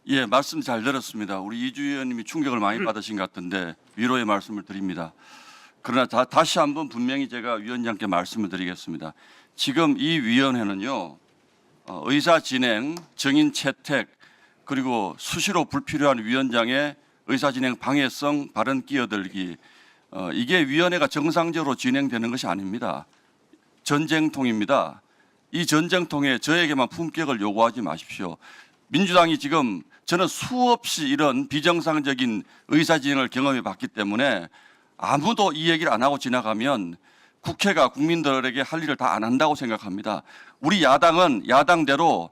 예, 말씀 잘 들었습니다. 우리 이주희 의원님이 충격을 많이 받으신 것 같은데 위로의 말씀을 드립니다. 그러나 다시 한번 분명히 제가 위원장께 말씀을 드리겠습니다. 지금 이 위원회는요, 의사 진행, 증인 채택, 그리고 수시로 불필요한 위원장의 의사 진행 방해성 발언 끼어들기, 이게 위원회가 정상적으로 진행되는 것이 아닙니다. 전쟁통입니다. 이 전쟁통에 저에게만 품격을 요구하지 마십시오. 민주당이 지금 저는 수없이 이런 비정상적인 의사 진행을 경험해 봤기 때문에 아무도 이 얘기를 안 하고 지나가면 국회가 국민들에게 할 일을 다 안 한다고 생각합니다. 우리 야당은 야당대로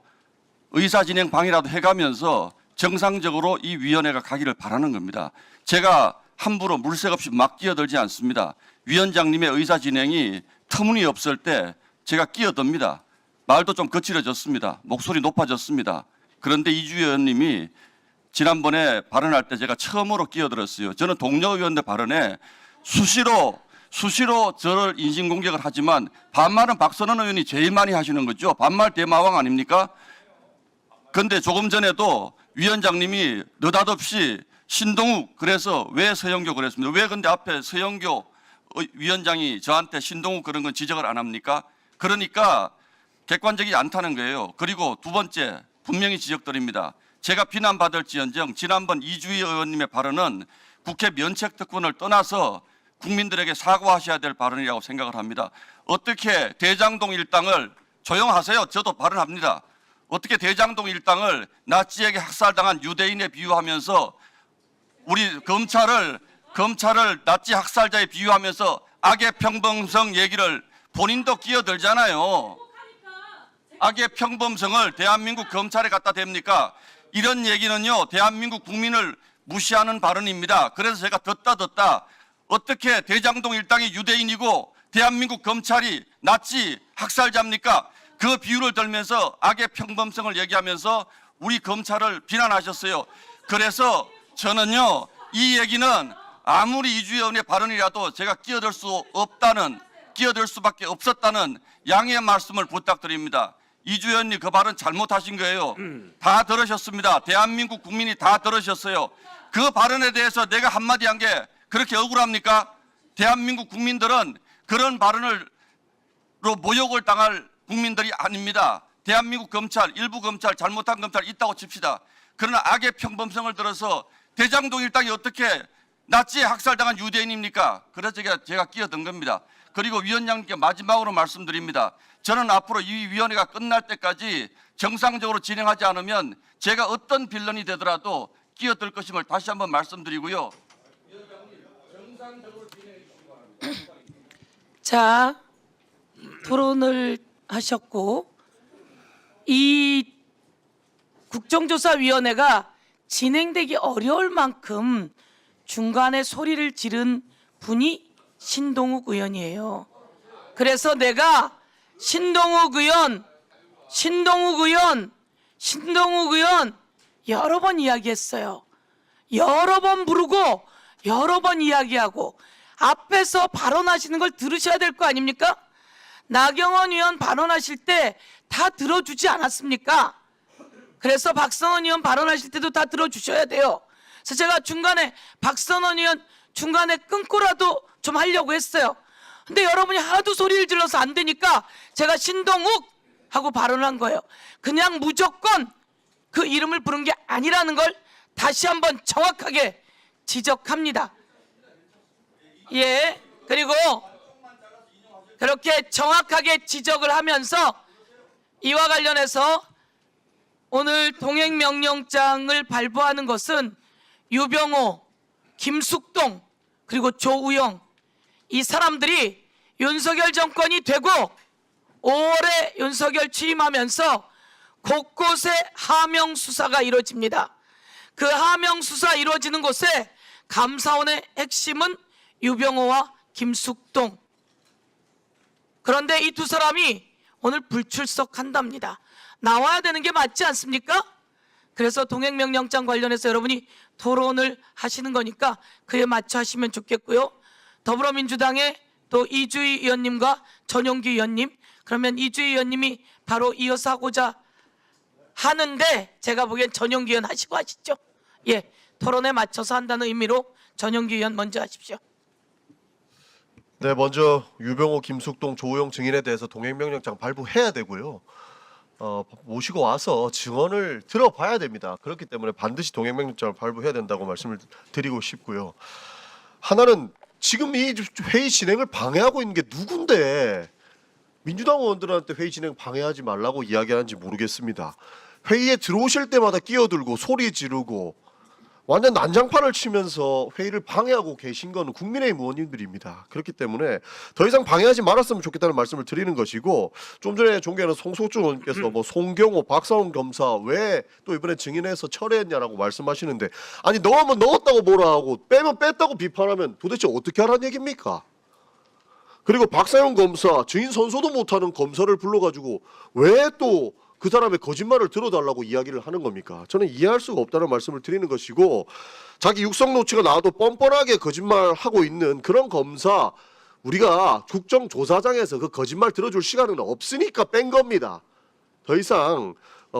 의사 진행 방해라도 해가면서 정상적으로 이 위원회가 가기를 바라는 겁니다. 제가 함부로 물색 없이 막 끼어들지 않습니다. 위원장님의 의사 진행이 터무니없을 때 제가 끼어듭니다. 말도 좀 거칠어졌습니다. 목소리 높아졌습니다. 그런데 이주희 의원님이 지난번에 발언할 때 제가 처음으로 끼어들었어요. 저는 동료 의원들 발언에 수시로 저를 인신공격을 하지만 반말은 박선원 의원이 제일 많이 하시는 거죠. 반말 대마왕 아닙니까? 그런데 조금 전에도 위원장님이 느닷없이 신동욱 그래서 왜 서영교 그랬습니다. 왜 근데 앞에 서영교 위원장이 저한테 신동욱 그런 건 지적을 안 합니까? 그러니까 객관적이지 않다는 거예요. 그리고 두 번째 분명히 지적드립니다. 제가 비난받을지언정 지난번 이주희 의원님의 발언은 국회 면책특권을 떠나서 국민들에게 사과하셔야 될 발언이라고 생각을 합니다. 어떻게 대장동 일당을 조용하세요. 저도 발언합니다. 어떻게 대장동 일당을 나치에게 학살당한 유대인에 비유하면서 우리 검찰을 나치 학살자에 비유하면서 악의 평범성 얘기를 본인도 끼어들잖아요. 악의 평범성을 대한민국 검찰에 갖다 댑니까? 이런 얘기는요, 대한민국 국민을 무시하는 발언입니다. 그래서 제가 듣다 어떻게 대장동 일당이 유대인이고 대한민국 검찰이 나치 학살자입니까? 그 비유를 들면서 악의 평범성을 얘기하면서 우리 검찰을 비난하셨어요. 그래서 저는요, 이 얘기는 아무리 이주희 의원의 발언이라도 제가 끼어들 수밖에 없었다는 양해의 말씀을 부탁드립니다. 이주희 의원님 그 발언 잘못하신 거예요. 다 들으셨습니다. 대한민국 국민이 다 들으셨어요. 그 발언에 대해서 내가 한마디 한 게 그렇게 억울합니까? 대한민국 국민들은 그런 발언으로 모욕을 당할 국민들이 아닙니다. 대한민국 검찰, 일부 검찰, 잘못한 검찰 있다고 칩시다. 그러나 악의 평범성을 들어서 대장동 일당이 어떻게 나치에 학살당한 유대인입니까? 그래서 제가 끼어든 겁니다. 그리고 위원장님께 마지막으로 말씀드립니다. 저는 앞으로 이 위원회가 끝날 때까지 정상적으로 진행하지 않으면 제가 어떤 빌런이 되더라도 끼어들 것임을 다시 한번 말씀드리고요. 자, 토론을 하셨고 이 국정조사위원회가 진행되기 어려울 만큼 중간에 소리를 지른 분이 신동욱 의원이에요. 그래서 내가 신동욱 의원 여러 번 이야기했어요. 여러 번 부르고 여러 번 이야기하고 앞에서 발언하시는 걸 들으셔야 될 거 아닙니까? 나경원 의원 발언하실 때 다 들어주지 않았습니까? 그래서 박선원 의원 발언하실 때도 다 들어주셔야 돼요. 그래서 제가 중간에 박선원 의원 중간에 끊고라도 좀 하려고 했어요. 근데 여러분이 하도 소리를 질러서 안 되니까 제가 신동욱 하고 발언한 거예요. 그냥 무조건 그 이름을 부른 게 아니라는 걸 다시 한번 정확하게 지적합니다. 예, 그리고 그렇게 정확하게 지적을 하면서 이와 관련해서 오늘 동행명령장을 발부하는 것은 유병호, 김숙동 그리고 조우영 이 사람들이 윤석열 정권이 되고 5월에 윤석열 취임하면서 곳곳에 하명 수사가 이루어집니다. 그 하명 수사 이루어지는 곳에 감사원의 핵심은 유병호와 김숙동. 그런데 이 두 사람이 오늘 불출석한답니다. 나와야 되는 게 맞지 않습니까? 그래서 동행명령장 관련해서 여러분이 토론을 하시는 거니까 그에 맞춰 하시면 좋겠고요. 더불어민주당의 또 이주희 의원님과 전용기 의원님, 그러면 이주희 의원님이 바로 이어서 하고자 하는데 제가 보기엔 전용기 의원 하시고 하시죠. 예, 토론에 맞춰서 한다는 의미로 전용기 의원 먼저 하십시오. 네, 먼저 유병호, 김숙동, 조호영 증인에 대해서 동행명령장 발부해야 되고요. 모시고 와서 증언을 들어봐야 됩니다. 그렇기 때문에 반드시 동행명령장을 발부해야 된다고 말씀을 드리고 싶고요. 하나는 지금 이 회의 진행을 방해하고 있는 게 누군데 민주당 의원들한테 회의 진행 방해하지 말라고 이야기하는지 모르겠습니다. 회의에 들어오실 때마다 끼어들고 소리 지르고 완전 난장판을 치면서 회의를 방해하고 계신 거는 국민의힘 의원님들입니다. 그렇기 때문에 더 이상 방해하지 말았으면 좋겠다는 말씀을 드리는 것이고, 좀 전에 존경하는 송소준 의원께서 뭐 송경호, 박사원 검사 왜 또 이번에 증인해서 철회했냐라고 말씀하시는데, 아니 넣으면 넣었다고 뭐라 하고 빼면 뺐다고 비판하면 도대체 어떻게 하라는 얘기입니까? 그리고 박사원 검사, 증인 선서도 못하는 검사를 불러가지고 왜 또 그 사람의 거짓말을 들어달라고 이야기를 하는 겁니까? 저는 이해할 수가 없다는 말씀을 드리는 것이고, 자기 육성 노치가 나와도 뻔뻔하게 거짓말하고 있는 그런 검사, 우리가 국정조사장에서 그 거짓말 들어줄 시간은 없으니까 뺀 겁니다. 더 이상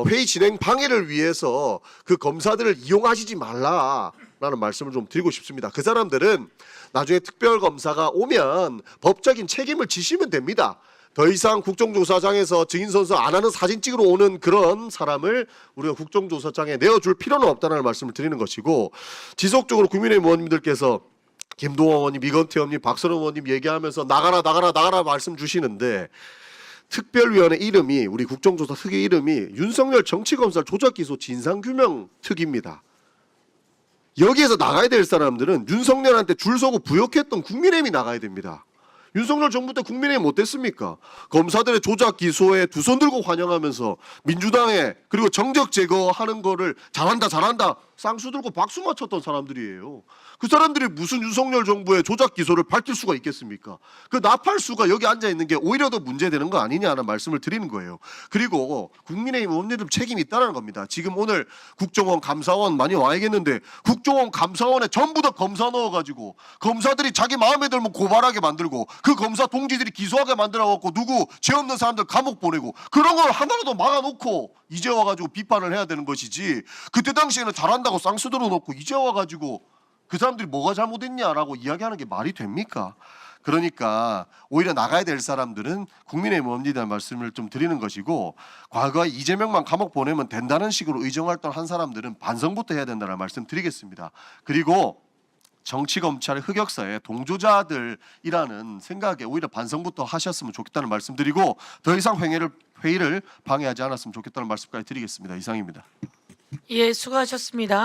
회의 진행 방해를 위해서 그 검사들을 이용하시지 말라라는 말씀을 좀 드리고 싶습니다. 그 사람들은 나중에 특별검사가 오면 법적인 책임을 지시면 됩니다. 더 이상 국정조사장에서 증인선서 안 하는 사진 찍으러 오는 그런 사람을 우리가 국정조사장에 내어줄 필요는 없다는 말씀을 드리는 것이고, 지속적으로 국민의힘 의원님들께서 김동완 의원님, 이건태 의원님, 박선원 의원님 얘기하면서 나가라 말씀 주시는데, 특별위원회 이름이, 우리 국정조사 특위 이름이 윤석열 정치검찰 조작기소 진상규명 특위입니다. 여기에서 나가야 될 사람들은 윤석열한테 줄 서고 부역했던 국민의힘이 나가야 됩니다. 윤석열 정부 때 국민의힘 어땠습니까? 검사들의 조작 기소에 두 손 들고 환영하면서 민주당에 그리고 정적 제거하는 거를 잘한다 쌍수 들고 박수 맞췄던 사람들이에요. 그 사람들이 무슨 윤석열 정부의 조작 기소를 밝힐 수가 있겠습니까? 그 나팔수가 여기 앉아 있는 게 오히려 더 문제되는 거 아니냐는 말씀을 드리는 거예요. 그리고 국민의힘 의원님들 책임이 있다는 겁니다. 지금 오늘 국정원 감사원 많이 와야겠는데, 국정원 감사원에 전부 다 검사 넣어가지고 검사들이 자기 마음에 들면 고발하게 만들고, 그 검사 동지들이 기소하게 만들어갖고 누구 죄 없는 사람들 감옥 보내고, 그런 걸 하나라도 막아놓고 이제 와가지고 비판을 해야 되는 것이지, 그때 당시에는 잘한다고 쌍수 들어놓고 이제 와가지고 그 사람들이 뭐가 잘못했냐라고 이야기하는 게 말이 됩니까? 그러니까 오히려 나가야 될 사람들은 국민의힘 의원님들 말씀을 좀 드리는 것이고, 과거에 이재명만 감옥 보내면 된다는 식으로 의정활동한 사람들은 반성부터 해야 된다는 말씀 드리겠습니다. 그리고 정치검찰 흑역사의 동조자들이라는 생각에 오히려 반성부터 하셨으면 좋겠다는 말씀 드리고, 더 이상 회의를 방해하지 않았으면 좋겠다는 말씀까지 드리겠습니다. 이상입니다. 예, 수고하셨습니다.